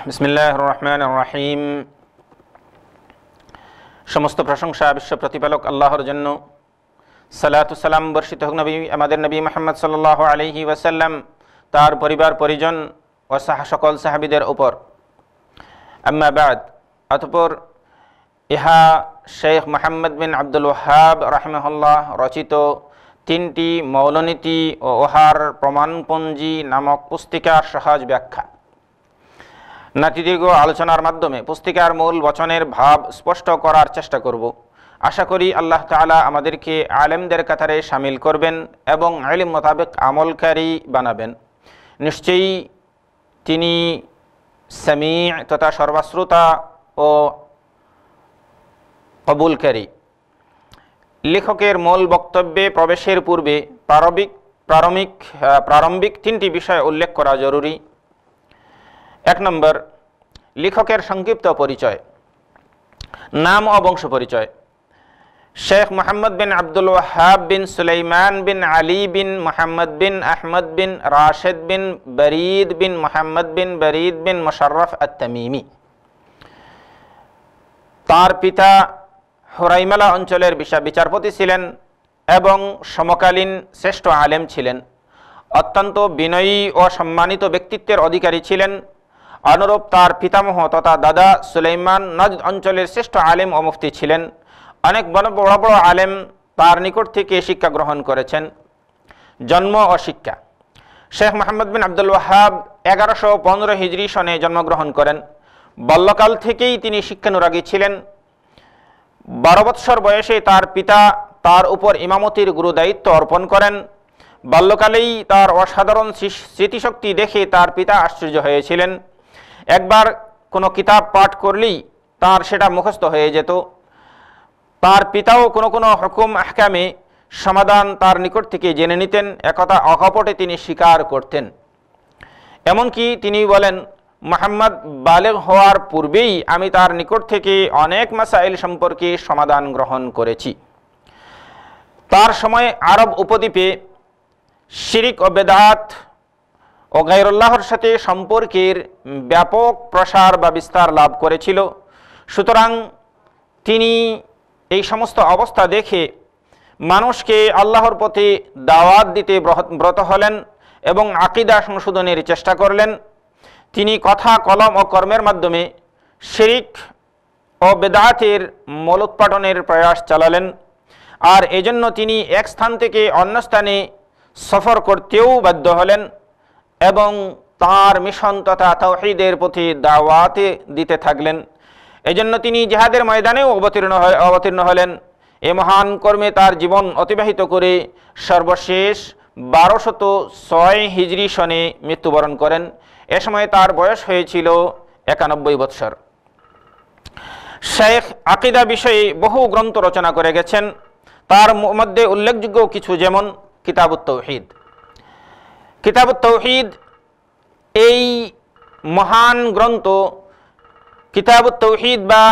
বিসমিল্লাহির রহমানির রহিম। সমস্ত প্রশংসা বিশ্ব প্রতিপালক আল্লাহর জন্য। সালাতু সালাম বর্ষিত হোক আমাদের নবী মুহাম্মদ সাল্লাল্লাহু আলাইহি ওয়াসাল্লাম, তার পরিবার পরিজন ও সকল সাহাবীদের উপর। আম্মা বাদ, অতঃপর ইহা শেখ মুহাম্মদ বিন আব্দুল ওয়াহাব রাহিমাহুল্লাহ রচিত 3টি মৌলনীতি ও ওহার প্রমাণপঞ্জি নামক পুস্তিকার সহজ ব্যাখ্যা। নাতিদীর্ঘ আলোচনার মাধ্যমে পুস্তিকার মূল বচনের ভাব স্পষ্ট করার চেষ্টা করব। আশা করি আল্লাহ তাআলা আমাদেরকে আলেমদের কাতারে শামিল করবেন এবং ইলম মোতাবেক আমলকারী বানাবেন। নিশ্চয়ই তিনি সামি' তথা সর্বশ্রোতা ও কবুলকারী। লেখকের মূল বক্তব্যে প্রবেশের পূর্বে প্রারম্ভিক 3টি বিষয় উল্লেখ করা জরুরি। 1 নম্বর, লেখকের সংক্ষিপ্ত পরিচয়, নাম ও বংশ পরিচয়। শেখ মুহাম্মদ বিন আব্দুল ওয়াহাব বিন সুলাইমান বিন আলী বিন মুহাম্মদ বিন আহমদ বিন রাশেদ বিন বরিদ বিন মুহাম্মদ বিন বরিদ বিন মুশাররফ আত-তামিমি। তার পিতা হুরাইমালা অঞ্চলের বিচারপতি ছিলেন এবং সমকালীন শ্রেষ্ঠ আলেম ছিলেন। অত্যন্ত বিনয়ী ও সম্মানিত ব্যক্তিত্বের অধিকারী ছিলেন। অনুরূপ তার পিতামহ তথা দাদা সুলাইমান নজদ অঞ্চলের শ্রেষ্ঠ আলেম ও মুফতি ছিলেন। অনেক বড় বড় আলেম তার নিকট থেকে শিক্ষা গ্রহণ করেছেন। জন্ম ও শিক্ষা। শেখ মুহাম্মদ বিন আব্দুল ওয়াহাব 1115 হিজরি সনে জন্মগ্রহণ করেন। বাল্যকাল থেকেই তিনি শিক্ষানুরাগী ছিলেন। 12 বৎসর বয়সে তার পিতা তার উপর ইমামতির গুরুদায়িত্ব অর্পণ করেন। বাল্যকালেই তার অসাধারণ স্মৃতিশক্তি দেখে তার পিতা আশ্চর্য হয়েছিলেন। একবার কোনো কিতাব পাঠ করলেই তার সেটা মুখস্থ হয়ে যেত। তার পিতাও কোনো হুকুম আহকামে সমাধান তার নিকট থেকে জেনে নিতেন, একথা অকপটে তিনি স্বীকার করতেন। এমনকি তিনি বলেন, মুহাম্মদ বালেগ হওয়ার পূর্বেই আমি তার নিকট থেকে অনেক মাসাইল সম্পর্কে সমাধান গ্রহণ করেছি। তার সময় আরব উপদ্বীপে শিরিক ও বেদাত ও গায়রুল্লাহর সাথে সম্পর্কের ব্যাপক প্রসার বা বিস্তার লাভ করেছিল। সুতরাং তিনি এই সমস্ত অবস্থা দেখে মানুষকে আল্লাহর পথে দাওয়াত দিতে ব্রত হলেন এবং আকীদা সংশোধনের চেষ্টা করলেন। তিনি কথা, কলম ও কর্মের মাধ্যমে শিরিক ও বেদাতের মূলোৎপাটনের প্রয়াস চালালেন। আর এজন্য তিনি এক স্থান থেকে অন্য স্থানে সফর করতেও বাধ্য হলেন এবং তাঁর মিশন তথা তাওহীদের পথে দাওয়াতে দিতে থাকলেন। এজন্য তিনি জিহাদের ময়দানেও অবতীর্ণ হলেন। এ মহান কর্মে তার জীবন অতিবাহিত করে সর্বশেষ 1206 হিজরি সনে মৃত্যুবরণ করেন। এ সময় তার বয়স হয়েছিল 91 বৎসর। শেখ আকীদা বিষয়ে বহু গ্রন্থ রচনা করে গেছেন। তার মধ্যে উল্লেখযোগ্য কিছু, যেমন কিতাবুত তাওহীদ। কিতাবুত তাওহীদ এই মহান গ্রন্থ, কিতাবুত তাওহীদ বা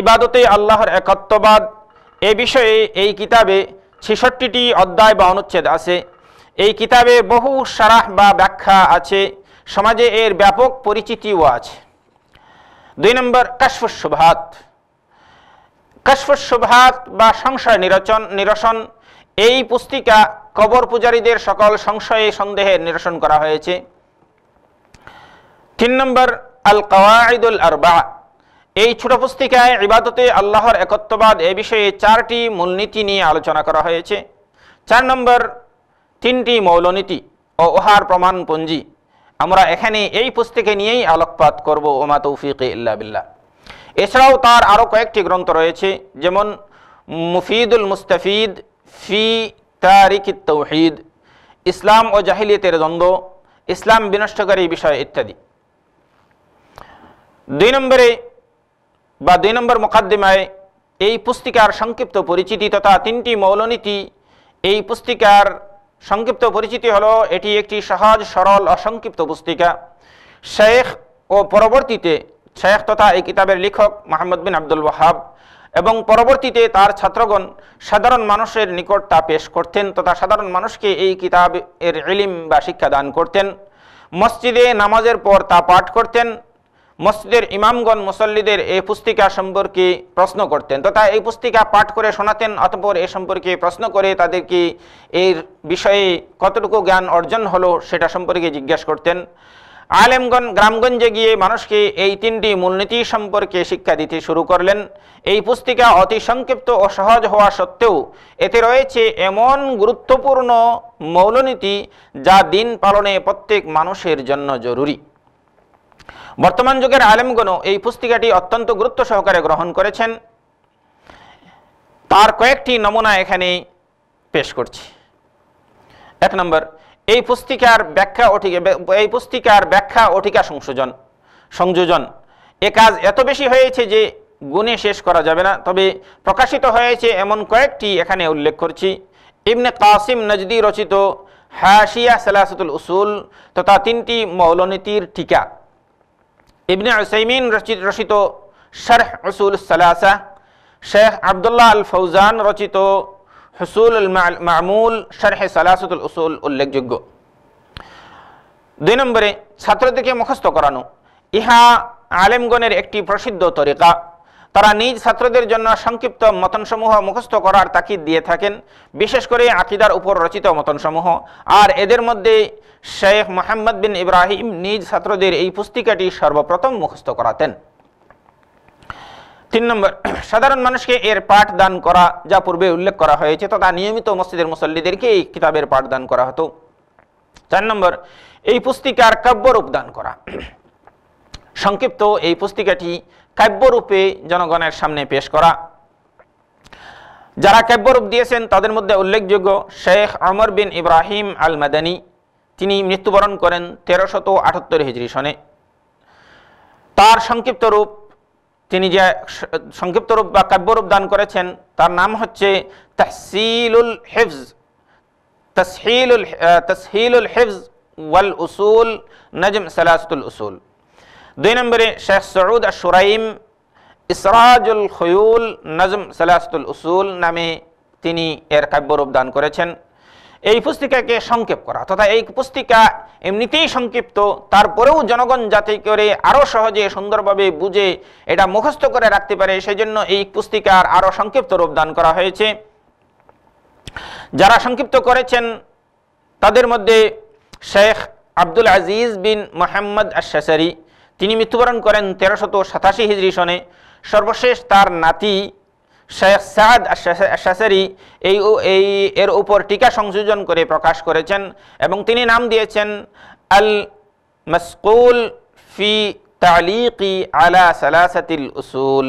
ইবাদতে আল্লাহর একত্ববাদ, এ বিষয়ে এই কিতাবে 66টি অধ্যায় বা অনুচ্ছেদ আছে। এই কিতাবে বহু শারাহ বা ব্যাখ্যা আছে। সমাজে এর ব্যাপক পরিচিতিও আছে। 2 নম্বর, কাশফুস শুবহাত। কাশফুস শুবহাত বা সংশয় নিরসন। এই পুস্তিকা কবর পূজারীদের সকল সংশয়ে সন্দেহের নিরসন করা হয়েছে। 3 নম্বর, আল কাওয়াইদুল আরবা। এই ছোট পুস্তিকায় ইবাদতে আল্লাহর একত্ববাদ এ বিষয়ে 4টি মূলনীতি নিয়ে আলোচনা করা হয়েছে। 4 নম্বর, 3টি মৌলনীতি ও ওহার প্রমাণপঞ্জি। আমরা এখানে এই পুস্তিকা নিয়েই আলোকপাত করব। ওমা তৌফিকে ইল্লা বিল্লাহ। এছাড়াও তার আরও কয়েকটি গ্রন্থ রয়েছে, যেমন মুফিদুল মুস্তাফিদ ফি তারিকিত তাওহীদ, ইসলাম ও জাহিলিয়াতের দ্বন্দ্ব, ইসলাম বিনষ্টকারী বিষয় ইত্যাদি। 2 নম্বর মুকাদ্দিমায় এই পুস্তিকার সংক্ষিপ্ত পরিচিতি তথা 3টি মৌলনীতি। এই পুস্তিকার সংক্ষিপ্ত পরিচিতি হলো, এটি একটি সহজ, সরল ও সংক্ষিপ্ত পুস্তিকা। শেখ ও পরবর্তীতে শেখ তথা এই কিতাবের লেখক মুহাম্মদ বিন আব্দুল ওয়াহাব এবং পরবর্তীতে তার ছাত্রগণ সাধারণ মানুষের নিকট তা পেশ করতেন তথা সাধারণ মানুষকে এই কিতাবের ইলম বা শিক্ষা দান করতেন। মসজিদে নামাজের পর তা পাঠ করতেন। মসজিদের ইমামগণ মুসল্লিদের এই পুস্তিকা সম্পর্কে প্রশ্ন করতেন তথা এই পুস্তিকা পাঠ করে শোনাতেন, অতঃপর এ সম্পর্কে প্রশ্ন করে তাদেরকে এর বিষয়ে কতটুকু জ্ঞান অর্জন হলো সেটা সম্পর্কে জিজ্ঞাসা করতেন। আলেমগণ গ্রামগঞ্জে গিয়ে মানুষকে এই তিনটি মূলনীতি সম্পর্কে শিক্ষা দিতে শুরু করলেন। এই পুস্তিকা অতি সংক্ষিপ্ত ও সহজ হওয়া সত্ত্বেও এতে রয়েছে এমন গুরুত্বপূর্ণ মৌলনীতি যা দিন পালনে প্রত্যেক মানুষের জন্য জরুরি। বর্তমান যুগের আলেমগণ এই পুস্তিকাটি অত্যন্ত গুরুত্ব সহকারে গ্রহণ করেছেন। তার কয়েকটি নমুনা এখানে পেশ করছি। 1 নম্বর, এই পুস্তিকার ব্যাখ্যা ও টিকা সংযোজন এ কাজ এত বেশি হয়েছে যে গুণে শেষ করা যাবে না, তবে প্রকাশিত হয়েছে এমন কয়েকটি এখানে উল্লেখ করছি। ইবনে কাসিম নজদি রচিত হাশিয়া সালাসাতুল উসুল তথা 3টি মৌলনীতির টিকা, ইবনে উসাইমিন রচিত শরহ উসুল সালাসা, শেখ আব্দুল্লাহ আল ফৌজান রচিত হুসুল মামুল শরহে সালাসাতুল উসুল উল্লেখযোগ্য। 2 নম্বরে, ছাত্রদেরকে মুখস্থ করানো। ইহা আলেমগণের একটি প্রসিদ্ধ তরিকা। তারা নিজ ছাত্রদের জন্য সংক্ষিপ্ত মতনসমূহ মুখস্থ করার তাকিদ দিয়ে থাকেন, বিশেষ করে আকীদার উপর রচিত মতনসমূহ। আর এদের মধ্যে শেখ মুহাম্মদ বিন ইব্রাহিম নিজ ছাত্রদের এই পুস্তিকাটি সর্বপ্রথম মুখস্থ করাতেন। 3 নম্বর, সাধারণ মানুষকে এর পাঠ দান করা, যা পূর্বে উল্লেখ করা হয়েছে, তথা নিয়মিত মসজিদের মুসল্লিদেরকে এই কিতাবের পাঠ দান করা হতো। 4 নম্বর, এই পুস্তিকার কাব্যরূপ দান করা। সংক্ষিপ্ত এই পুস্তিকাটি কাব্যরূপে জনগণের সামনে পেশ করা। যারা কাব্যরূপ দিয়েছেন তাদের মধ্যে উল্লেখযোগ্য শেখ ওমর বিন ইব্রাহিম আল মাদানী। তিনি মৃত্যুবরণ করেন 1378 হিজরি সনে। তার তিনি যে সংক্ষিপ্ত রূপ বা কাব্যরূপ দান করেছেন তার নাম হচ্ছে তসহিলুল হিফজ ওয়াল উসুল নজম সালাসাতুল উসুল। 2 নম্বরে, শেখ সউদ আশ-শুরাইম ইসরাজুল খুয়ুল নজম সালাসাতুল উসুল নামে তিনি এর কাব্যরূপ দান করেছেন। এই পুস্তিকাকে সংক্ষেপ করা তথা এই পুস্তিকা এমনিতেই সংক্ষিপ্ত, তারপরেও জনগণ যাতে করে আরও সহজে সুন্দরভাবে বুঝে এটা মুখস্থ করে রাখতে পারে সেজন্য এই পুস্তিকার আরও সংক্ষিপ্ত রূপ দান করা হয়েছে। যারা সংক্ষিপ্ত করেছেন তাদের মধ্যে শেখ আব্দুল আজিজ বিন মোহাম্মদ আশ-শাসারি। তিনি মৃত্যুবরণ করেন 1387 হিজরি সনে। সর্বশেষ তার নাতি শেখ সাদ আশ-শাসারি এর উপর টিকা সংযোজন করে প্রকাশ করেছেন এবং তিনি নাম দিয়েছেন আল মাসকুল ফি তালিকি আলা সালাসাতিল উসুল,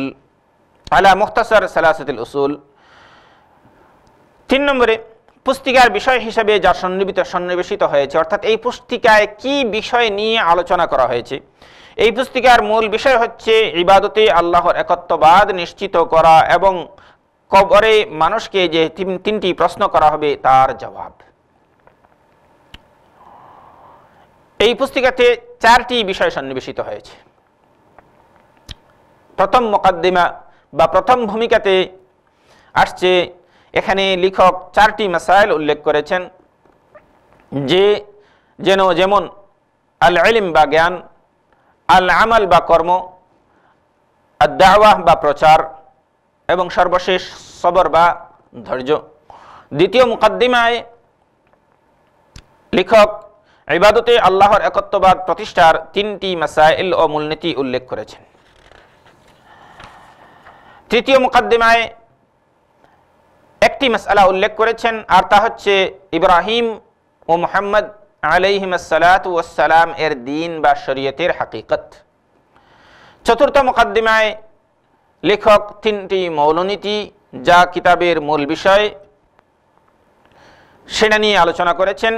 আলা মুখতাসার সালাসাতিল উসুল। 3 নম্বরে, পুস্তিকার বিষয় হিসেবে যা সন্নিবেশিত হয়েছে, অর্থাৎ এই পুস্তিকায় কি বিষয় নিয়ে আলোচনা করা হয়েছে। এই পুস্তিকার মূল বিষয় হচ্ছে ইবাদতে আল্লাহর একত্ববাদ নিশ্চিত করা এবং কবরে মানুষকে যে 3টি প্রশ্ন করা হবে তার জবাব। এই পুস্তিকাতে 4টি বিষয় সন্নিবেশিত হয়েছে। প্রথম মুকাদ্দিমা বা প্রথম ভূমিকাতে আসছে, এখানে লেখক 4টি মাসাইল উল্লেখ করেছেন, যেমন আল ইলম বা জ্ঞান, আল আমাল বা কর্ম, আদ দাওয়াহ বা প্রচার এবং সর্বশেষ সবর বা ধৈর্য। দ্বিতীয় মুকাদ্দিমায় লেখক ইবাদতে আল্লাহর একত্ববাদ প্রতিষ্ঠার 3টি মাসাইল ও মূলনীতি উল্লেখ করেছেন। তৃতীয় মুকাদ্দিমায় একটি মাসআলা উল্লেখ করেছেন, আর তা হচ্ছে ইব্রাহিম ও মুহাম্মদ আলাইহিস সালাতু ওয়াস সালাম এর দ্বীন বা শরীয়তের হাকিকত। চতুর্থ মুকাদ্দিমায় লেখক 3টি মৌলনীতি যা কিতাবের মূল বিষয় সেটা নিয়ে আলোচনা করেছেন,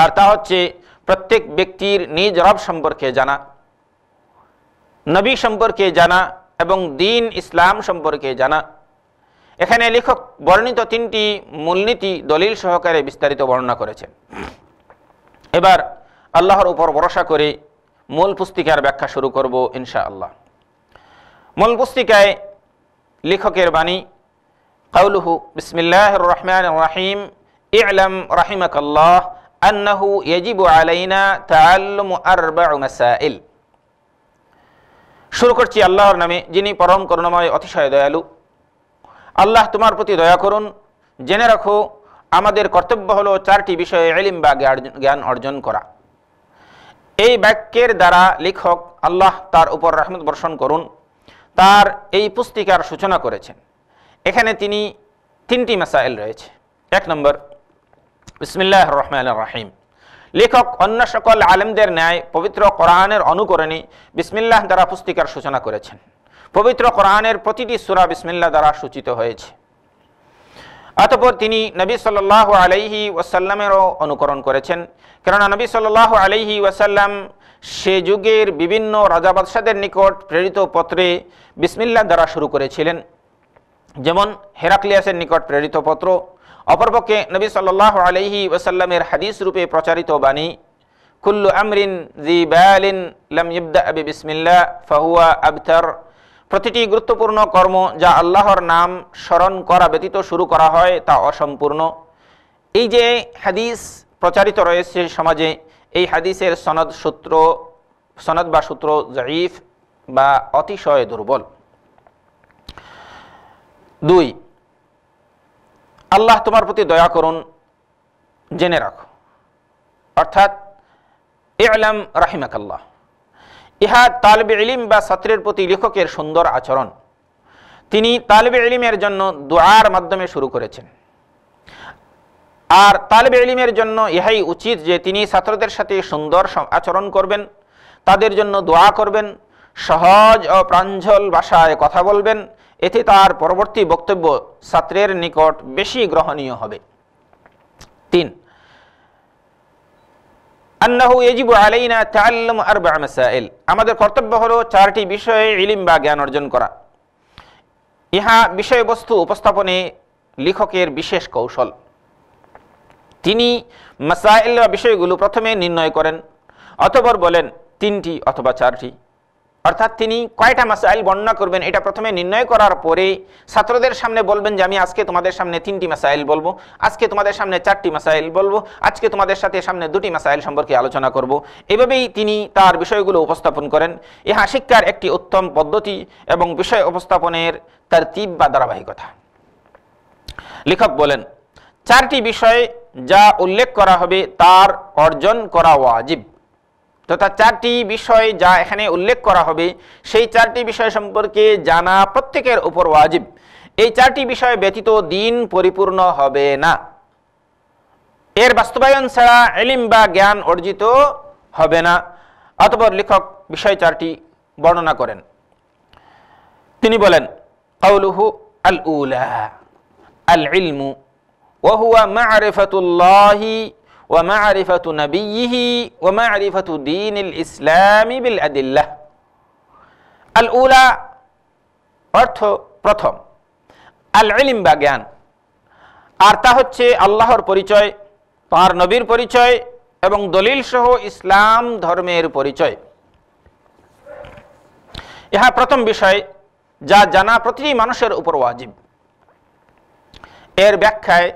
আর তা হচ্ছে প্রত্যেক ব্যক্তির নিজ রব সম্পর্কে জানা, নবী সম্পর্কে জানা এবং দ্বীন ইসলাম সম্পর্কে জানা। এখানে লেখক বর্ণিত 3টি মূলনীতি দলিল সহকারে বিস্তারিত বর্ণনা করেছেন। এবার আল্লাহর উপর ভরসা করে মূল পুস্তিকার ব্যাখ্যা শুরু করব ইনশাআল্লাহ। মূল পুস্তিকায় লেখকের বাণী, কাউলুহু বিসমিল্লাহির রহমানির রহিম, ই'লাম রাহিমাকাল্লাহ আন্নাহু ইয়াজিবু আলাইনা তাআল্লুমু 4 মাসাইল। শুরু করছি আল্লাহর নামে, যিনি পরম করুণাময় অতিশয় দয়ালু। আল্লাহ তোমার প্রতি দয়া করুন। জেনে রাখো আমাদের কর্তব্য হলো 4টি বিষয়ে ইলম বা জ্ঞান অর্জন করা। এই বাক্যের দ্বারা লেখক আল্লাহ তার উপর রহমত বর্ষণ করুন তার এই পুস্তিকার সূচনা করেছেন। এখানে তিনি 3টি মাসাইল রয়েছে। 1 নম্বর, বিসমিল্লাহির রহমানির রহিম। লেখক অন্য সকল আলেমদের ন্যায় পবিত্র কোরআনের অনুকরণে বিসমিল্লাহ দ্বারা পুস্তিকার সূচনা করেছেন। পবিত্র কোরআনের প্রতিটি সূরা বিসমিল্লাহ দ্বারা সূচিত হয়েছে। অতঃপর তিনি নবী সাল্লাল্লাহু আলাইহি ওয়াসাল্লামেরও অনুকরণ করেছেন, কেননা নবী সাল্লাল্লাহু আলাইহি ওয়াসাল্লাম সে যুগের বিভিন্ন রাজা বাদশাদের নিকট প্রেরিত পত্রে বিসমিল্লাহ দ্বারা শুরু করেছিলেন, যেমন হেরাক্লিয়াসের নিকট প্রেরিত পত্র। অপরপক্ষে নবী সাল্লাল্লাহু আলাইহি ওয়াসাল্লামের হাদিস রূপে প্রচারিত বাণী, কুল্লু আমরিন জি বালিন লাম ইবদা বিসমিল্লাহ ফাহুয়া আবতার। প্রতিটি গুরুত্বপূর্ণ কর্ম যা আল্লাহর নাম স্মরণ করা ব্যতীত শুরু করা হয় তা অসম্পূর্ণ। এই যে হাদিস প্রচারিত রয়েছে সমাজে, এই হাদিসের সনদ বা সূত্র জঈফ বা অতিশয় দুর্বল। 2, আল্লাহ তোমার প্রতি দয়া করুন, জেনে রাখো, অর্থাৎ ইলাম রাহিমাকাল্লাহ। ইহা তালিবে ইলম বা ছাত্রের প্রতি লেখকের সুন্দর আচরণ। তিনি তালিবে ইলমের জন্য দোয়ার মাধ্যমে শুরু করেছেন। আর তালিবে ইলমের জন্য ইহাই উচিত যে তিনি ছাত্রদের সাথে সুন্দর আচরণ করবেন, তাদের জন্য দোয়া করবেন, সহজ ও প্রাঞ্জল ভাষায় কথা বলবেন। এতে তার পরবর্তী বক্তব্য ছাত্রের নিকট বেশি গ্রহণীয় হবে। 3, আন্নাহু ইয়াজিবু আলাইনা তাআল্লুম আরবা মাসাইল। আমাদের কর্তব্য হলো 4টি বিষয়ে ইলম বা জ্ঞান অর্জন করা। ইহা বিষয়বস্তু উপস্থাপনে লেখকের বিশেষ কৌশল। তিনি মাসাইল বা বিষয়গুলো প্রথমে নির্ণয় করেন, অতঃপর বলেন 3টি অথবা 4টি, অর্থাৎ তিনি কয়টা মাসাইল বর্ণনা করবেন এটা প্রথমে নির্ণয় করার পরে ছাত্রদের সামনে বলবেন যে আমি আজকে তোমাদের সামনে 3টি মাসাইল বলবো, আজকে তোমাদের সামনে 4টি মাসাইল বলবো, আজকে তোমাদের সামনে 2টি মাসাইল সম্পর্কে আলোচনা করব। এভাবেই তিনি তার বিষয়গুলো উপস্থাপন করেন। ইহা শিক্ষার একটি উত্তম পদ্ধতি এবং বিষয় উপস্থাপনের তারতিব বা ধারাবাহিকতা। লেখক বলেন 4টি বিষয় যা উল্লেখ করা হবে তার অর্জন করা ওয়াজিব। তথা 4টি বিষয় যা এখানে উল্লেখ করা হবে সেই 4টি বিষয় সম্পর্কে জানা প্রত্যেকের উপর ওয়াজিব। এই 4টি বিষয় ব্যতীত দিন পরিপূর্ণ হবে না। এর বাস্তবায়ন ছাড়া ইলম বা জ্ঞান অর্জিত হবে না। অতঃপর লেখক বিষয় 4টি বর্ণনা করেন। তিনি বলেন, কাউলুহু আল উলা আল ইলমু ওয়া হুয়া মা'রিফাতুল্লাহি ওয়া মা'রিফাতু নাবিয়্যিহি ওয়া মা'রিফাতু দীনিল ইসলামি বিল আদিল্লাহ। আল উলা অর্থ প্রথম, আল ইলম বা জ্ঞান, আর তা হচ্ছে আল্লাহর পরিচয়, তাঁর নবীর পরিচয় এবং দলিল সহ ইসলাম ধর্মের পরিচয়। ইহা প্রথম বিষয় যা জানা প্রতিটি মানুষের উপর ওয়াজিব। এর ব্যাখ্যায়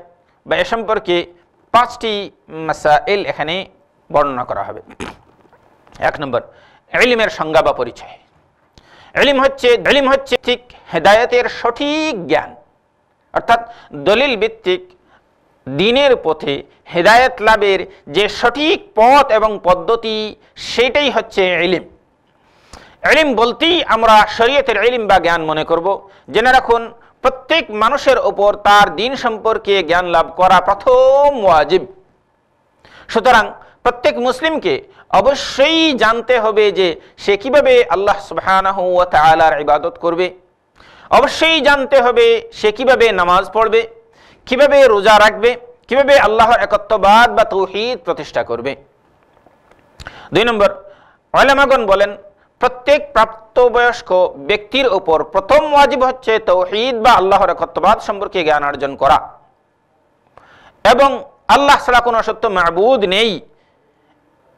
বা এ সম্পর্কে 5টি মাসাইল এখানে বর্ণনা করা হবে। 1 নম্বর, ইলমের সংজ্ঞা বা পরিচয়। ইলম হচ্ছে ঠিক হেদায়েতের সঠিক জ্ঞান, অর্থাৎ দলিল ভিত্তিক দ্বীনের পথে হেদায়েত লাভের যে সঠিক পথ এবং পদ্ধতি, সেটাই হচ্ছে ইলম। ইলম বলতেই আমরা শরীয়তের ইলম বা জ্ঞান মনে করব। জেনে রাখুন, প্রত্যেক মানুষের ওপর তার দ্বীন সম্পর্কে জ্ঞান লাভ করা প্রথম ওয়াজিব। সুতরাং প্রত্যেক মুসলিমকে অবশ্যই জানতে হবে যে সে কিভাবে আল্লাহ সুবহানাহু ওয়া তাআলার ইবাদত করবে, অবশ্যই জানতে হবে সে কিভাবে নামাজ পড়বে, কিভাবে রোজা রাখবে, কিভাবে আল্লাহর একত্ববাদ বা তাওহীদ প্রতিষ্ঠা করবে। 2 নম্বর, উলামাগণ বলেন প্রত্যেক প্রাপ্তবয়স্ক ব্যক্তির উপর প্রথম ওয়াজিব হচ্ছে তাওহীদ বা আল্লাহর একত্ববাদ সম্পর্কে জ্ঞান অর্জন করা এবং আল্লাহ ছাড়া কোনো সত্য মাবুদ নেই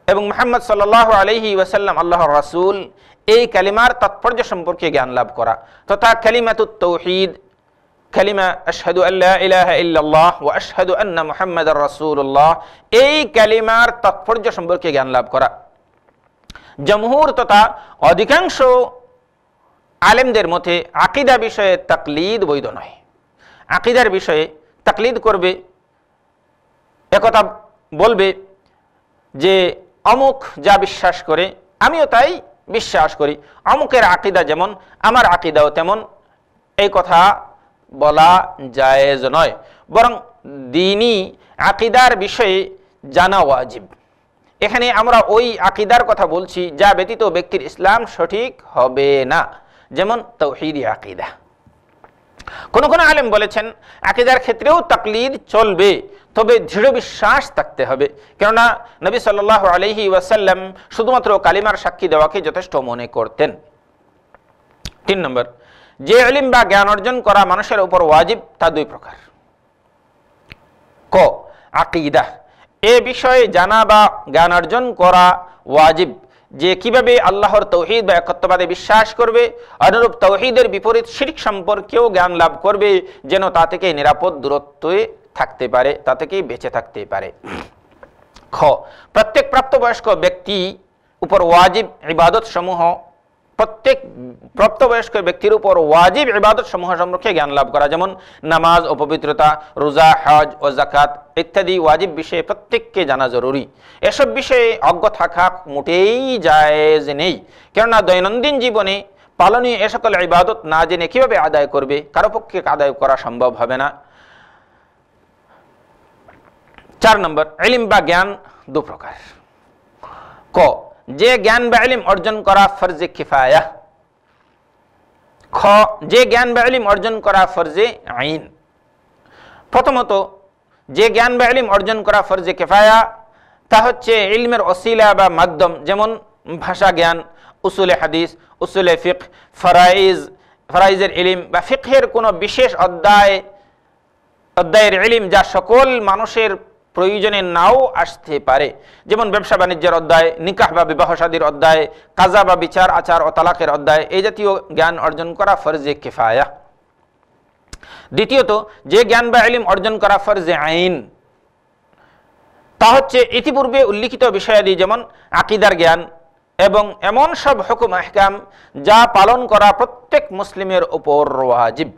এবং মুহাম্মদ সাল্লাল্লাহু আলাইহি ওয়াসাল্লাম আল্লাহর রাসূল, এই কালিমার তাৎপর্য সম্পর্কে জ্ঞান লাভ করা তথা কালিমাতুত তাওহীদ, কালিমা আশহাদু আল্লা ইলাহা ইল্লাল্লাহ ওয়া আশহাদু আন্না মুহাম্মাদার রাসূলুল্লাহ, এই কালিমার তাৎপর্য সম্পর্কে জ্ঞান লাভ করা। জমহুর তথা অধিকাংশ আলেমদের মতে আকীদা বিষয়ে তাকলিদ বৈধ নয়। আকীদার বিষয়ে তাকলিদ করবে, একথা বলবে যে অমুক যা বিশ্বাস করে আমিও তাই বিশ্বাস করি, অমুকের আকীদা যেমন আমার আকীদাও তেমন, এই কথা বলা জায়েজ নয়। বরং দ্বীনি আকীদার বিষয়ে জানা ওয়াজিব। এখানে আমরা ওই আকীদার কথা বলছি যা ব্যতীত ব্যক্তির ইসলাম সঠিক হবে না, যেমন তাওহীদি আকীদা। কোন কোন আলেম বলেছেন আকীদার ক্ষেত্রেও তাকলিদ চলবে, তবে দৃঢ় বিশ্বাস থাকতে হবে, কেননা নবী সাল্লাল্লাহু আলাইহি ওয়াসাল্লাম শুধুমাত্র কালিমার সাক্ষী দেওয়াকে যথেষ্ট মনে করতেন। 3 নম্বর, যে ইলম বা জ্ঞান অর্জন করা মানুষের উপর ওয়াজিব তা 2 প্রকার। ক, আকীদা, এ বিষয়ে জানা বা জ্ঞান অর্জন করা ওয়াজিব, যে কিভাবে আল্লাহর তাওহীদ বা একত্ববাদে বিশ্বাস করবে, অনুরূপ তাওহীদের বিপরীত শিরক সম্পর্কেও জ্ঞান লাভ করবে, যেন তা থেকে নিরাপদ দূরত্বে থাকতে পারে, তা থেকেই বেঁচে থাকতে পারে। খ, প্রত্যেক প্রাপ্তবয়স্ক ব্যক্তি উপর ওয়াজিব ইবাদত সমূহ, প্রত্যেক প্রাপ্তবয়স্ক ব্যক্তির উপর ওয়াজিব ইবাদত সমূহ সম্পর্কে জ্ঞান লাভ করা, যেমন নামাজ ও পবিত্রতা, রোজা, হজ ও যাকাত ইত্যাদি ওয়াজিব বিষয়ে প্রত্যেককে জানা জরুরি। এসব বিষয়ে অজ্ঞ থাকা মোটেই জায়েজ নেই, কেননা দৈনন্দিন জীবনে পালনীয় এ সকল ইবাদত না জেনে কিভাবে আদায় করবে, কারো পক্ষে আদায় করা সম্ভব হবে না। 4 নম্বর, ইলম বা জ্ঞান 2 প্রকার। ক, যে জ্ঞান বা ইলম অর্জন করা ফরজে কিফায়া। খ, যে জ্ঞান বা ইলম অর্জন করা ফরজে আইন। প্রথমত, যে জ্ঞান বা ইলম অর্জন করা ফরজে কিফায়া তা হচ্ছে ইলমের ওসিলা বা মাধ্যম, যেমন ভাষা জ্ঞান, উসুলে হাদিস, উসুলে ফিকহ, ফরাইজের ইলম বা ফিকহের কোনো বিশেষ অধ্যায়ের ইলম যা সকল মানুষের প্রয়োজনে নাও আসতে পারে, যেমন ব্যবসা বাণিজ্যের অধ্যায়, নিকাহ বা বিবাহ শাদীর অধ্যায়, কাজা বা বিচার আচার ও তালাকের অধ্যায়, এই জাতীয় জ্ঞান অর্জন করা ফরজে কিফায়া। দ্বিতীয়ত, যে জ্ঞান বা ইলম অর্জন করা ফরজে আইন তা হচ্ছে ইতিপূর্বে উল্লিখিত বিষয়াদি, যেমন আকীদার জ্ঞান এবং এমন সব হুকুম আহকাম যা পালন করা প্রত্যেক মুসলিমের উপর ওয়াজিব।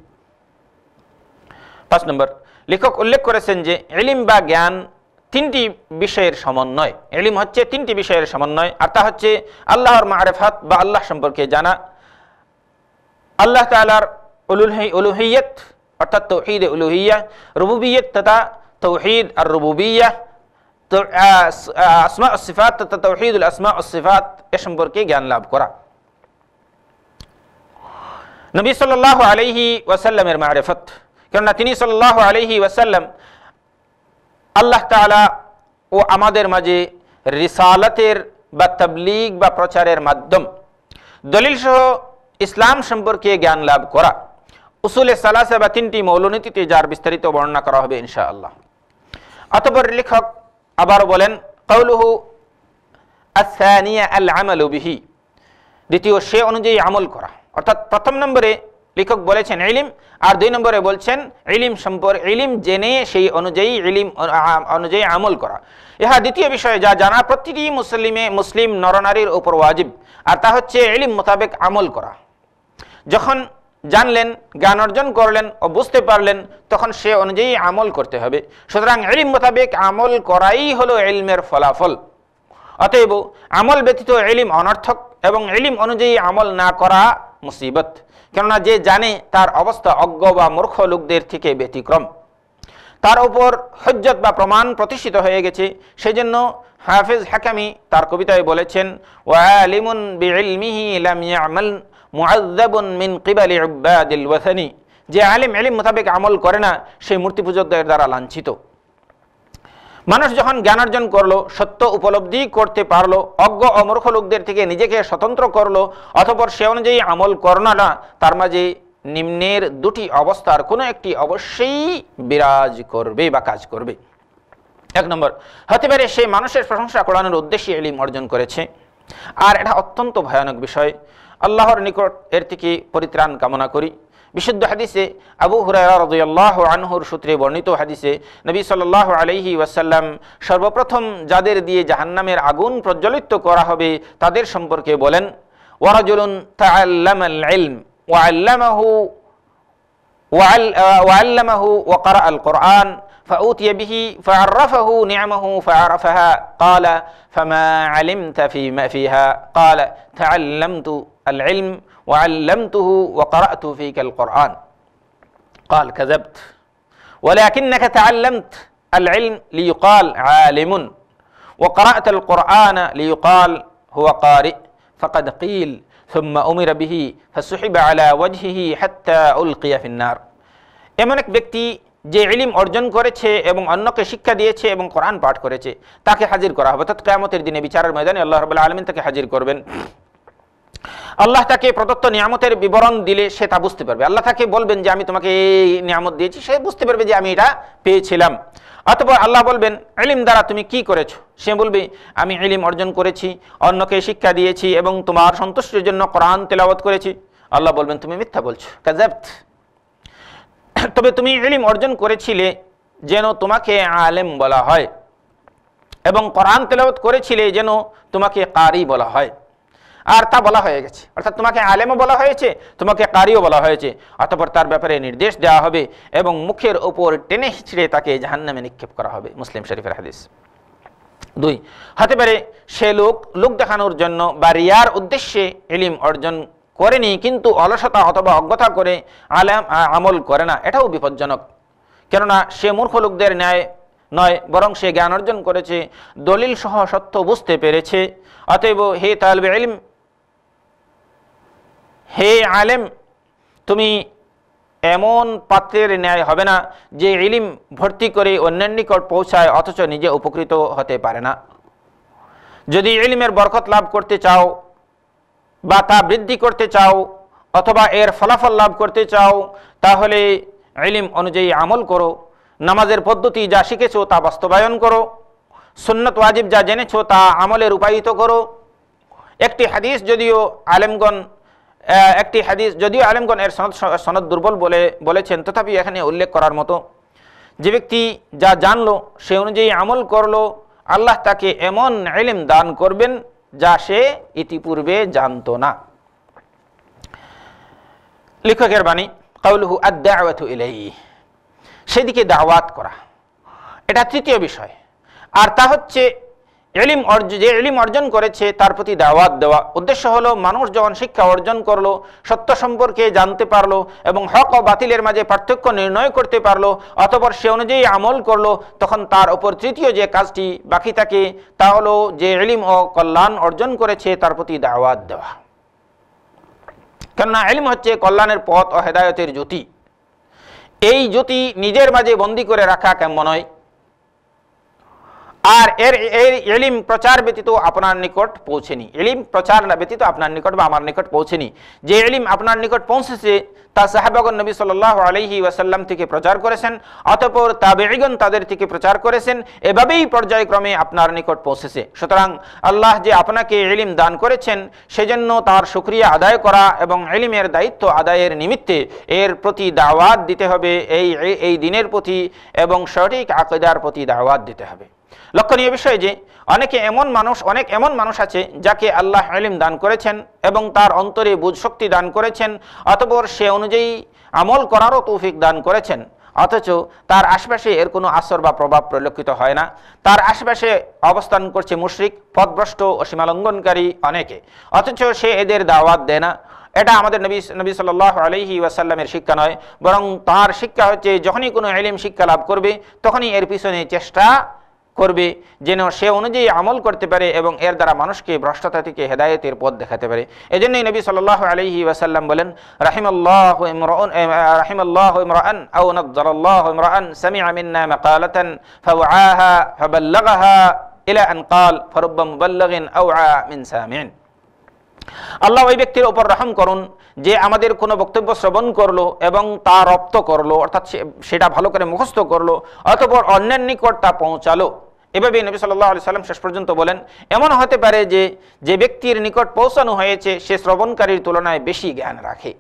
5 নম্বর, লেখক উল্লেখ করেছেন যে ইলম বা জ্ঞান 3টি বিষয়ের সমন্বয়। ইলম হচ্ছে 3টি বিষয়ের সমন্বয়, আর তা হচ্ছে আল্লাহর মারিফাত বা আল্লাহ সম্পর্কে জানা, আল্লাহ তাআলার উলুহিয়ত অর্থাৎ তাওহীদ উলুহিয়্যাহ, রুবুবিয়ত তথা তাওহীদ আর রুবুবিয়্যাহ, আসমা ও সিফাত তথা তাওহীদুল আসমা ও সিফাত এ সম্পর্কে জ্ঞান লাভ করা। নবী সাল্লাল্লাহু আলাইহি ওয়াসাল্লামের মারিফাত, কেননা তিনি সাল্লাল্লাহু আলাইহি ওয়াসাল্লাম আল্লাহ তাআলা ও আমাদের মাঝে রিসালাতের বা তাবলীগ বা প্রচারের মাধ্যম, দলিল সহ ইসলাম সম্পর্কে জ্ঞান লাভ করা, উসুলে সালাসা বা 3টি মৌলনীতিতে যার বিস্তারিত বর্ণনা করা হবে ইনশাআল্লাহ। অতঃপর লেখক আবার বলেন, কাউলুহু আস-সানিয়া আল-আমালু বিহি, দ্বিতীয় সে অনুযায়ী আমল করা, অর্থাৎ প্রথম নম্বরে লেখক বলেছেন ইলম, আর 2 নম্বরে বলছেন ইলম জেনে সেই অনুযায়ী অনুযায়ী আমল করা। ইহা দ্বিতীয় বিষয় যা জানা প্রতিটি মুসলিম নরনারীর উপর ওয়াজিব, আর তা হচ্ছে ইলম মোতাবেক আমল করা। যখন জানলেন, জ্ঞান অর্জন করলেন ও বুঝতে পারলেন, তখন সে অনুযায়ী আমল করতে হবে। সুতরাং ইলম মোতাবেক আমল করাই হলো ইলমের ফলাফল। অতএব আমল ব্যতীত ইলম অনর্থক এবং ইলম অনুযায়ী আমল না করা মুসিবত, কেননা যে জানে তার অবস্থা অজ্ঞ বা মূর্খ লোকদের থেকে ব্যতিক্রম, তার উপর হুজ্জত বা প্রমাণ প্রতিষ্ঠিত হয়ে গেছে। সেজন্য হাফিজ হাকামি তার কবিতায় বলেছেন, ওয়ালিমুন বিইলমিহি লাম ইয়ামাল মুআযযাবুন মিন কিবালি উবাদিল ওয়াসানি, যে আলিম ইলম মোতাবেক আমল করে না সেই মূর্তি পূজকদের দ্বারা লাঞ্ছিত। মানুষ যখন জ্ঞান অর্জন করলো, সত্য উপলব্ধি করতে পারলো, অজ্ঞ ও মূর্খ লোকদের থেকে নিজেকে স্বতন্ত্র করলো, অতঃপর সে অনুযায়ী আমল করলো না, তার মাঝে নিম্নের 2টি অবস্থার কোনো একটি অবশ্যই বিরাজ করবে বা কাজ করবে। 1 নম্বর, হতে পারে সে মানুষের প্রশংসা করানোর উদ্দেশ্যে ইলম অর্জন করেছে, আর এটা অত্যন্ত ভয়ানক বিষয়। আল্লাহর নিকট এর থেকে পরিত্রাণ কামনা করি। বিশুদ্ধ হাদিসে আবু হুরায়রা রাদিয়াল্লাহু আনহুর সূত্রে বর্ণিত হাদিসে নবী সাল্লাল্লাহু আলাইহি ওয়াসাল্লাম সর্বপ্রথম যাদের দিয়ে জাহান্নামের আগুন প্রজ্বলিত করা হবে তাদের সম্পর্কে বলেন, ওয়ারাজুলুন তাআল্লামাল ইলম وعلمه وقرأ القرآن فأوتي به فعرفه نعمه فعرفها قال فما علمت فيها قال تعلمت العلم وعلمته وقرأت فيك القرآن قال كذبت ولكنك تعلمت العلم ليقال عالم وقرأت القرآن ليقال هو قارئ فقد قيل ثم أمر به فسحب على وجهه حتى ألقي في النار এমন এক ব্যক্তি যে ইলম অর্জন করেছে এবং অন্যকে শিক্ষা দিয়েছে এবং কোরআন পাঠ করেছে তাকে হাজির করা হবে। অর্থাৎ কিয়ামতের দিনে বিচারের ময়দানে আল্লাহ রাব্বুল আলামিন তাকে হাজির করবেন। আল্লাহ তাকে প্রদত্ত নিয়ামতের বিবরণ দিলে সে তা বুঝতে পারবে। আল্লাহ তাকে বলবেন যে আমি তোমাকে এই নিয়ামত দিয়েছি, সে বুঝতে পারবে যে আমি এটা পেয়েছিলাম। অতঃপর আল্লাহ বলবেন ইলম দ্বারা তুমি কি করেছো? সে বলবে আমি ইলম অর্জন করেছি, অন্যকে শিক্ষা দিয়েছি এবং তোমার সন্তুষ্টির জন্য কোরআন তেলাওয়াত করেছি। আল্লাহ বলবেন তুমি মিথ্যা বলছো, কাযাবত। তবে তুমি ইলম অর্জন করেছিলে যেন তোমাকে আলেম বলা হয় এবং কোরআন তেলাওয়াত করেছিলে যেন তোমাকে কারি বলা হয়, আর তা বলা হয়ে গেছে। অর্থাৎ তোমাকে আলেমও বলা হয়েছে, তোমাকে কারিও বলা হয়েছে। অতঃপর তার ব্যাপারে নির্দেশ দেওয়া হবে এবং মুখের ওপর টেনে হিঁচড়ে তাকে জাহান্নামে নিক্ষেপ করা হবে। মুসলিম শরীফের হাদিস। 2, হতে পারে সে লোক দেখানোর জন্য বা রিয়ার উদ্দেশ্যে ইলম অর্জন করেনি, কিন্তু অলসতা অথবা অজ্ঞতা করে আমল করে না, এটাও বিপজ্জনক। কেননা সে মূর্খ লোকদের ন্যায় নয়, বরং সে জ্ঞান অর্জন করেছে, দলিল সহ সত্য বুঝতে পেরেছে। অতএব হে তালিবে ইলম, হে আলেম, তুমি এমন পাত্রের ন্যায় হবে না যে ইলম ভর্তি করে অন্যের নিকট পৌঁছায় অথচ নিজে উপকৃত হতে পারে না। যদি ইলমের বরকত লাভ করতে চাও বা তা বৃদ্ধি করতে চাও অথবা এর ফলাফল লাভ করতে চাও, তাহলে ইলম অনুযায়ী আমল করো। নামাজের পদ্ধতি যা শিখেছো তা বাস্তবায়ন করো, সুন্নত ওয়াজিব যা জেনেছো তা আমলে রূপায়িত করো। একটি হাদিস যদিও আলেমগণ এর সনদ দুর্বল বলেছেন, তথাপি এখানে উল্লেখ করার মতো, যে ব্যক্তি যা জানলো সে অনুযায়ী আমল করলো, আল্লাহ তাকে এমন ইলম দান করবেন যা সে ইতিপূর্বে জানতো না। লেখকের বাণী, কাউলুহু আদ-দাওয়াতু ইলাইহি, সেদিকে দাওয়াত করা, এটা তৃতীয় বিষয়। আর তা হচ্ছে যে ইলম অর্জন করেছে তার প্রতি দাওয়াত দেওয়া। উদ্দেশ্য হলো মানুষ যখন শিক্ষা অর্জন করলো, সত্য সম্পর্কে জানতে পারলো এবং হক ও বাতিলের মাঝে পার্থক্য নির্ণয় করতে পারলো, অতঃপর সে অনুযায়ী আমল করলো, তখন তার ওপর তৃতীয় যে কাজটি বাকি থাকে তা হলো যে ইলম ও কল্যাণ অর্জন করেছে তার প্রতি দাওয়াত দেওয়া। কেননা ইলম হচ্ছে কল্যাণের পথ ও হেদায়েতের জ্যোতি। এই জ্যোতি নিজের মাঝে বন্দী করে রাখা কেমন নয়, আর এর ইলম প্রচার ব্যতীত আপনার নিকট পৌঁছেনি। ইলম প্রচার ব্যতীত আপনার নিকট বা আমার নিকট পৌঁছেনি। যে ইলম আপনার নিকট পৌঁছেছে তা সাহাবাগণ নবী সাল্লাল্লাহু আলাইহি ওয়াসাল্লাম থেকে প্রচার করেছেন, অতঃপর তাবেঈগণ তাদের থেকে প্রচার করেছেন, এভাবেই পর্যায়ক্রমে আপনার নিকট পৌঁছেছে। সুতরাং আল্লাহ যে আপনাকে ইলম দান করেছেন সেজন্য তার শুকরিয়া আদায় করা এবং ইলমের দায়িত্ব আদায়ের নিমিত্তে এর প্রতি দাওয়াত দিতে হবে, এই দিনের প্রতি এবং সঠিক আকীদার প্রতি দাওয়াত দিতে হবে। লক্ষণীয় বিষয় যে অনেক এমন মানুষ আছে যাকে আল্লাহ ইলম দান করেছেন এবং তার অন্তরে বুঝ শক্তি দান করেছেন, অতঃপর সে অনুযায়ী আমল করারও তৌফিক দান করেছেন, অথচ তার আশেপাশে এর কোনো আসর বা প্রভাব পরিলক্ষিত হয় না। তার আশেপাশে অবস্থান করছে মুশরিক, পথভ্রষ্ট ও সীমালঙ্ঘনকারী অনেকে, অথচ সে এদের দাওয়াত দেয় না। এটা আমাদের নবী সাল্লাল্লাহু আলাইহি ওয়াসাল্লামের শিক্ষা নয়, বরং তার শিক্ষা হচ্ছে যখনই কোনো ইলম শিক্ষা লাভ করবে তখনই এর পিছনে চেষ্টা করবে যেন সে অনুযায়ী আমল করতে পারে এবং এর দ্বারা মানুষকে ভ্রষ্টতা থেকে হেদায়েতের পথ দেখাতে পারে। এজন্যই নবী সাল্লাল্লাহু আলাইহি ওয়াসাল্লাম বলেন, রাহিমাল্লাহু ইমরাআন আও নাযারাল্লাহু ইমরাআন সামিআ মিন্না মাকালাতান ফাওআহা ফাবাল্লাগাহা ইলা আন ক্বাল ফারুব্বা মুবাল্লিগিন আওআ মিন সামি'in। আল্লাহ ওই ব্যক্তির উপর রহম করুন যে আমাদের কোনো বক্তব্য শ্রবণ করলো এবং তা রপ্ত করলো, অর্থাৎ সেটা ভালো করে মুখস্থ করলো, অতঃপর অন্যের নিকট তা পৌঁছালো। এভাবে নবী সাল্লাল্লাহু আলাইহি সাল্লাম শেষ পর্যন্ত বলেন, এমন হতে পারে যে ব্যক্তির নিকট পৌঁছানো হয়েছে সে শ্রবণকারীর তুলনায় বেশি জ্ঞান রাখে।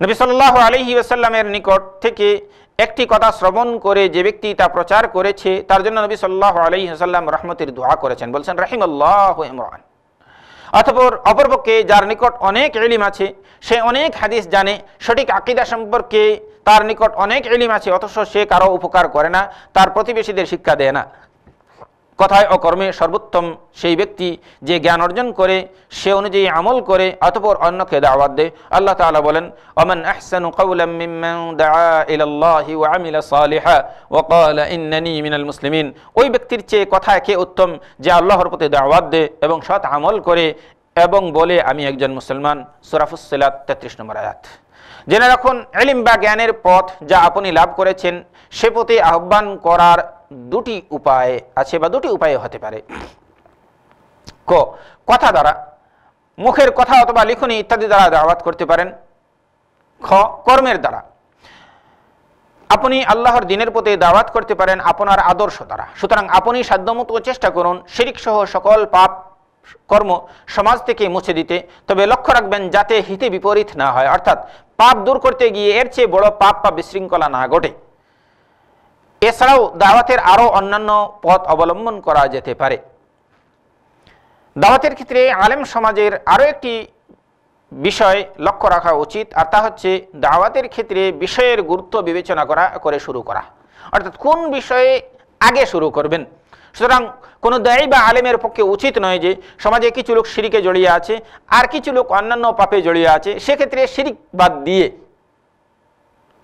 নবী সাল্লাল্লাহু আলাইহি ওয়াসাল্লামের নিকট থেকে একটি কথা শ্রবণ করে যে ব্যক্তি তা প্রচার করেছে তার জন্য নবী সাল্লাল্লাহু আলাইহি ওয়াসাল্লাম রহমতের দোয়া করেছেন, বলছেন রাহিমাল্লাহু ইমরান। অপরপক্ষে যার নিকট অনেক ইলম আছে, সে অনেক হাদিস জানে, সঠিক আকীদা সম্পর্কে তার নিকট অনেক ইলম আছে, অথচ সে কারো উপকার করে না, তার প্রতিবেশীদের শিক্ষা দেয় না। কথায় ও কর্মে সর্বোত্তম সেই ব্যক্তি যে জ্ঞান অর্জন করে, সে অনুযায়ী আমল করে, অতঃপর অন্যকে দাওয়াত দেয়। আল্লাহ তাআলা বলেন, ওমান আহসানু কাওলাম মিম্মান দাআ ইলাল্লাহি ওয়া আমিলা সালিহা ওয়া ক্বালা ইন্নানি মিনাল মুসলিমিন। ওই ব্যক্তির চেয়ে কথায় কে উত্তম যে আল্লাহর প্রতি দাওয়াত দেয় এবং সৎ আমল করে এবং বলে আমি একজন মুসলমান। সূরা ফুসসিলাত 33 নম্বর আয়াত। জেনে রাখুন, ইলম বা জ্ঞানের পথ যা আপনি লাভ করেছেন সে পথে আহ্বান করার দুটি উপায় আছে বা দুটি উপায় হতে পারে। ক, কথা দ্বারা, মুখের কথা অথবা লিখনি ইত্যাদি দ্বারা দাওয়াত করতে পারেন। খ, কর্মের দ্বারা। আপনি আল্লাহর দ্বীনের পথে দাওয়াত করতে পারেন আপনার আদর্শ দ্বারা। সুতরাং আপনি সাধ্যমতো চেষ্টা করুন শিরক সহ সকল পাপ কর্ম সমাজ থেকে মুছে দিতে, তবে লক্ষ্য রাখবেন যাতে হিতে বিপরীত না হয়, অর্থাৎ পাপ দূর করতে গিয়ে এর চেয়ে বড় পাপ বা বিশৃঙ্খলা না ঘটে। এছাড়াও দাওয়াতের আরো অন্যান্য পথ অবলম্বন করা যেতে পারে। দাওয়াতের ক্ষেত্রে আলেম সমাজের আরো একটি বিষয় লক্ষ্য রাখা উচিত, আর তা হচ্ছে দাওয়াতের ক্ষেত্রে বিষয়ের গুরুত্ব বিবেচনা করে শুরু করা, অর্থাৎ কোন বিষয়ে আগে শুরু করবেন। সুতরাং কোনো দায়ী বা আলেমের পক্ষে উচিত নয় যে সমাজে কিছু লোক শিরকে জড়িয়ে আছে আর কিছু লোক অন্যান্য পাপে জড়িয়ে আছে, সেক্ষেত্রে শিরক বাদ দিয়ে,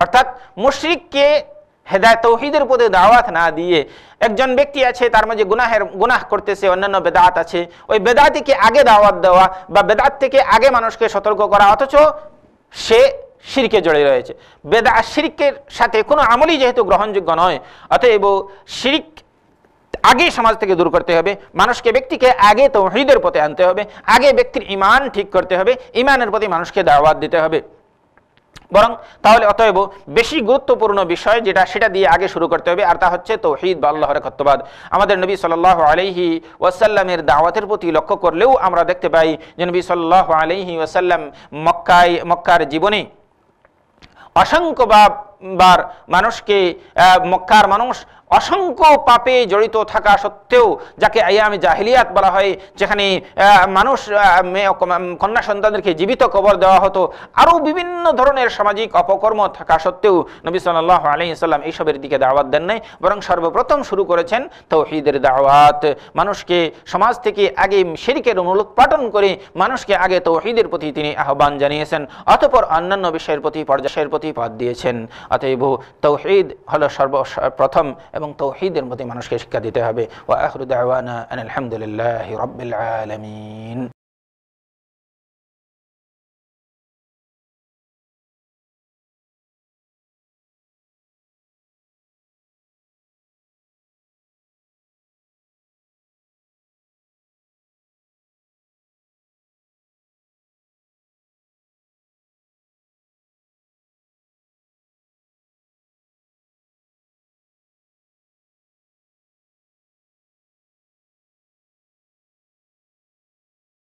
অর্থাৎ মুশরিককে হেদায়েত তৌহিদের পথে দাওয়াত না দিয়ে, একজন ব্যক্তি আছে তার মাঝে গুনাহ করতেছে, অন্যান্য বেদাত আছে, ওই বেদাতিকে আগে দাওয়াত দেওয়া বা বেদাত থেকে আগে মানুষকে সতর্ক করা, অথচ সে শিরকে জড়িয়ে রয়েছে। শিরকের সাথে কোনো আমলই যেহেতু গ্রহণযোগ্য নয়, অতএব শিরক আগে সমাজ থেকে দূর করতে হবে, মানুষকে ব্যক্তিকে আগে তৌহিদের পথে আনতে হবে, আগে ব্যক্তির ঈমান ঠিক করতে হবে, ঈমানের প্রতি মানুষকে দাওয়াত দিতে হবে। বরং তাহলে অতএব বেশি গুরুত্বপূর্ণ বিষয় যেটা সেটা দিয়ে আগে শুরু করতে হবে, আর তা হচ্ছে তৌহিদ বা আল্লাহর একাত্মবাদ। আমাদের নবী সাল্লাল্লাহু আলাইহি ওয়াসাল্লামের দাওয়াতের প্রতি লক্ষ্য করলেও আমরা দেখতে পাই যে নবী সাল্লাল্লাহু আলাইহি ওয়াসাল্লাম মক্কার জীবনে অসংখ্যবার মানুষকে, মক্কার মানুষ অসংখ্য পাপে জড়িত থাকা সত্ত্বেও, যাকে আইয়ামে জাহিলিয়াত বলা হয়, যেখানে মানুষ কন্যা সন্তানদেরকে জীবিত কবর দেওয়া হতো, আরও বিভিন্ন ধরনের সামাজিক অপকর্ম থাকা সত্ত্বেও নবী সাল্লাল্লাহু আলাইহি ওয়াসাল্লাম এইসবের দিকে দাওয়াত দেন নাই, বরং সর্বপ্রথম শুরু করেছেন তৌহিদের দাওয়াত। মানুষকে সমাজ থেকে আগে শিরকের মূলোৎপাটন করে মানুষকে আগে তৌহিদের প্রতি তিনি আহ্বান জানিয়েছেন, অতঃপর অন্যান্য বিষয়ের প্রতি পর্যায়ের প্রতি পথ দিয়েছেন। অতএব তৌহিদ হলো সর্বপ্রথম এবং তৌহিদের প্রতি মানুষকে শিক্ষা দিতে হবে। ওয়া আখিরু দাওয়ানা আনিল হামদুলিল্লাহি রাব্বিল আলামিন।